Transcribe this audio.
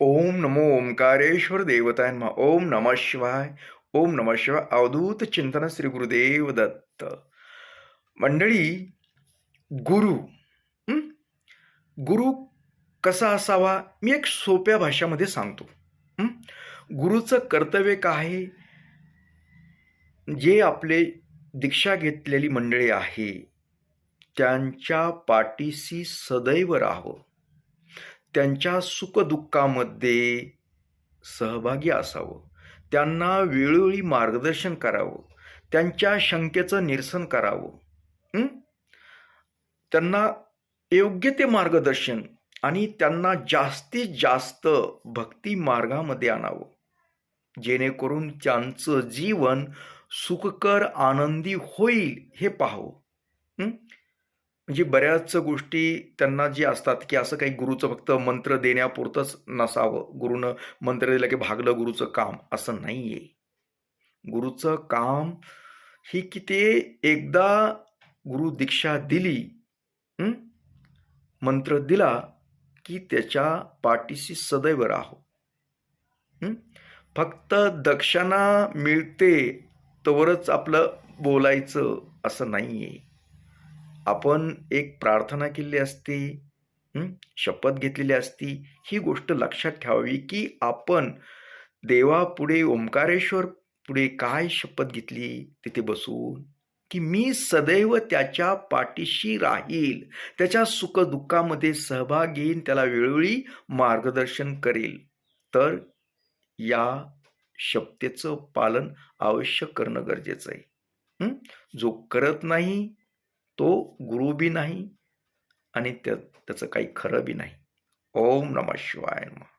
ओम नमो ओंकारेश्वर देवताय नमः. ओम नमः शिवाय. ओम नमः शिवाय. अवधूत चिंतन श्री गुरुदेव दत्त. मंडळी, गुरु हं? गुरु कसा असावा मी एक सोप्या भाषामध्ये सांगतो. हं? गुरुचं कर्तव्य काय आहे? जे आपले दीक्षा घेतलेली मंडळी आहे त्यांच्या पाठीशी सदैव राहावं. त्यांच्या सुखदुःखामध्ये सहभागी असावं. त्यांना वेळोवेळी मार्गदर्शन करावं. त्यांच्या शंकेचं निरसन करावं. हं? त्यांना योग्य ते मार्गदर्शन आणि त्यांना जास्तीत जास्त भक्ती मार्गामध्ये आणावं. जेणेकरून त्यांचं जीवन सुखकर आनंदी होईल हे पाहावं. म्हणजे बऱ्याच गोष्टी त्यांना जे असतात की असं काही गुरुचं फक्त मंत्र देण्यापुरतंच नसावं. गुरुनं मंत्र दिलं की भागलं गुरुचं काम, असं नाहीये. गुरुचं काम ही की ते एकदा गुरु दीक्षा दिली, मंत्र दिला की त्याच्या पाठीशी सदैव राहावं. फक्त दक्षिणा मिळते तवरच आपलं बोलायचं असं नाहीये. आपण एक प्रार्थना केलेली असते, शपथ घेतलेली असती. ही गोष्ट लक्षात ठेवावी की आपण देवापुढे ओंकारेश्वर पुढे काय शपथ घेतली तिथे बसून, की मी सदैव त्याच्या पाठीशी राहील, त्याच्या सुखदुःखामध्ये सहभाग घेईन, त्याला वेळोवेळी मार्गदर्शन करेल. तर या शपथेचं पालन अवश्य करणं गरजेचं आहे. जो करत नाही तो गुरु बी नाही आणि त्याचं काही खरं बी नाही. ओम नमः शिवाय नमः.